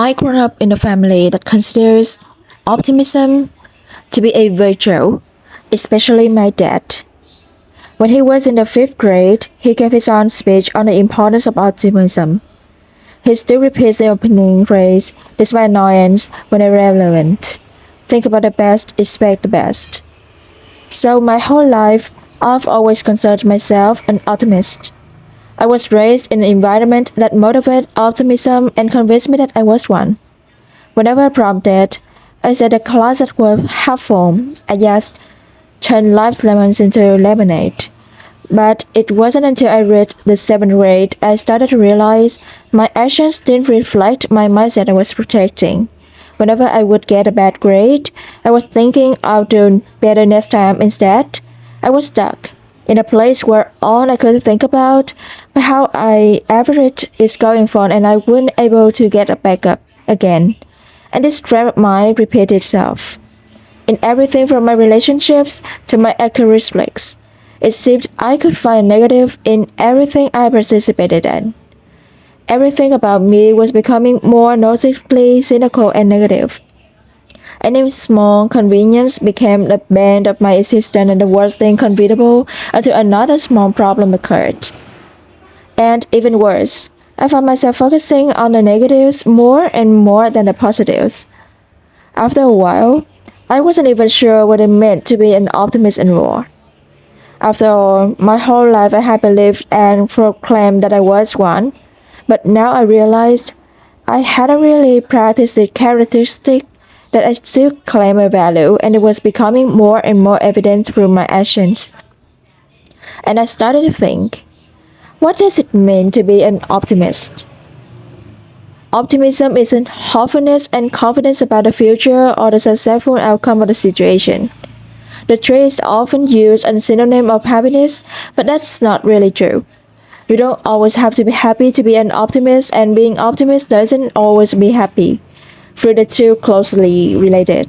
I grew up in a family that considers optimism to be a virtue, especially my dad. When he was in the fifth grade, he gave his own speech on the importance of optimism. He still repeats the opening phrase despite annoyance when irrelevant. Think about the best, expect the best. So my whole life, I've always considered myself an optimist. I was raised in an environment that motivated optimism and convinced me that I was one. Whenever prompted, I said a glass that was half full. I just turned life's lemons into lemonade. But it wasn't until I reached the seventh grade I started to realize my actions didn't reflect my mindset I was protecting. Whenever I would get a bad grade, I was thinking I'll do better next time instead. I was stuck in a place where all I could think about was how I average is going for and I wasn't able to get back up again. And this trap of mine repeated itself. In everything from my relationships to my academics, it seemed I could find negative in everything I participated in. Everything about me was becoming more noticeably cynical and negative. Any small convenience became the bane of my existence and the worst thing conceivable until another small problem occurred. And even worse, I found myself focusing on the negatives more and more than the positives. After a while, I wasn't even sure what it meant to be an optimist anymore. After all, my whole life I had believed and proclaimed that I was one, but now I realized I hadn't really practiced the characteristic that I still claim a value, and it was becoming more and more evident through my actions. And I started to think, what does it mean to be an optimist? Optimism isn't hopefulness and confidence about the future or the successful outcome of the situation. The trait is often used as a synonym of happiness, but that's not really true. You don't always have to be happy to be an optimist, and being optimist doesn't always be happy. For the two closely related.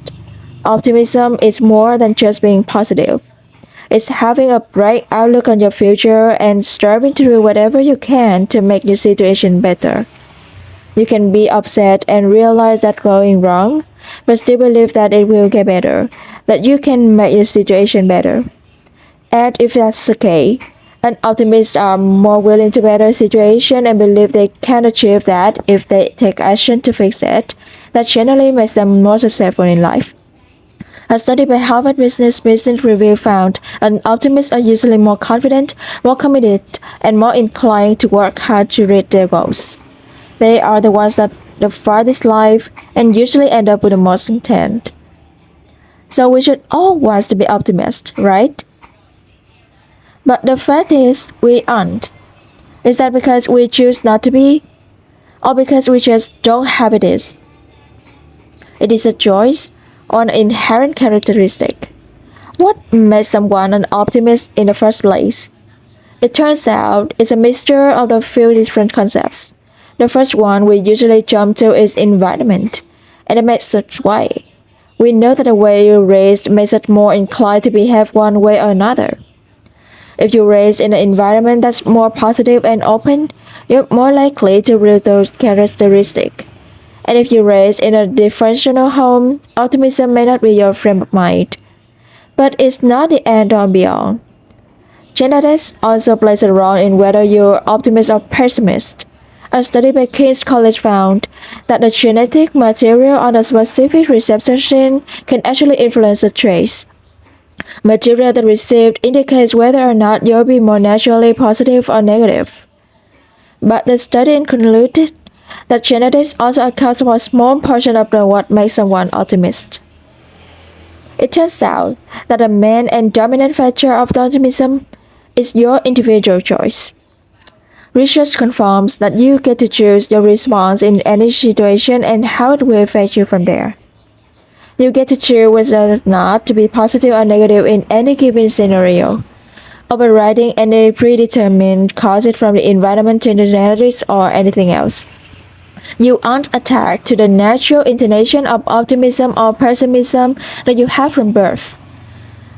Optimism is more than just being positive. It's having a bright outlook on your future and striving to do whatever you can to make your situation better. You can be upset and realize that going wrong, but still believe that it will get better, that you can make your situation better. And if that's the case, and optimists are more willing to better a situation and believe they can achieve that if they take action to fix it. That generally makes them more successful in life. A study by Harvard Business Review found that optimists are usually more confident, more committed, and more inclined to work hard to reach their goals. They are the ones that the farthest life and usually end up with the most content. So we should all want to be optimists, right? But the fact is, we aren't. Is that because we choose not to be? Or because we just don't have it is? It is a choice or an inherent characteristic. What makes someone an optimist in the first place? It turns out it's a mixture of a few different concepts. The first one we usually jump to is environment, and it makes us why. We know that the way you're raised makes us more inclined to behave one way or another. If you're raised in an environment that's more positive and open, you're more likely to read those characteristics. And if you're raised in a dysfunctional home, optimism may not be your frame of mind. But it's not the end all be all. Genetics also plays a role in whether you're optimist or pessimist. A study by King's College found that the genetic material on a specific receptor gene can actually influence the traits. Material that received indicates whether or not you'll be more naturally positive or negative. But the study concluded that genetics also accounts for a small portion of what makes someone optimist. It turns out that the main and dominant factor of optimism is your individual choice. Research confirms that you get to choose your response in any situation and how it will affect you from there. You get to choose whether or not to be positive or negative in any given scenario, overriding any predetermined causes from the environment to the genetics or anything else. You aren't attached to the natural inclination of optimism or pessimism that you have from birth.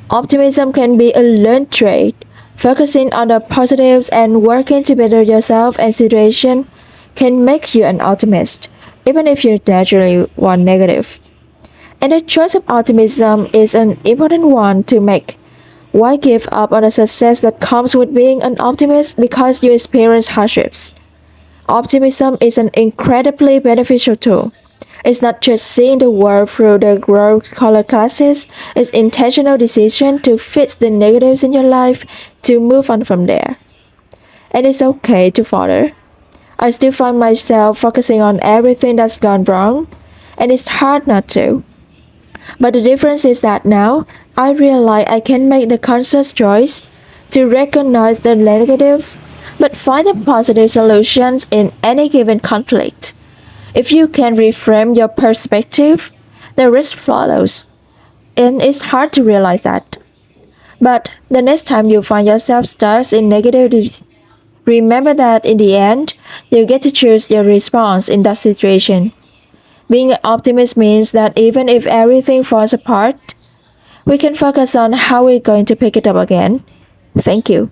Optimism can be a learned trait. Focusing on the positives and working to better yourself and situation can make you an optimist. even if you naturally want negative. And the choice of optimism is an important one to make. Why give up on the success that comes with being an optimist because you experience hardships? Optimism is an incredibly beneficial tool. It's not just seeing the world through the colored glasses, it's intentional decision to fix the negatives in your life to move on from there. And it's okay to falter. I still find myself focusing on everything that's gone wrong, and it's hard not to. But the difference is that now I realize I can make the conscious choice to recognize the negatives but find the positive solutions in any given conflict. If you can reframe your perspective, the rest follows. And it's hard to realize that. But the next time you find yourself stuck in negativity, remember that in the end, you get to choose your response in that situation. Being an optimist means that even if everything falls apart, we can focus on how we're going to pick it up again. Thank you.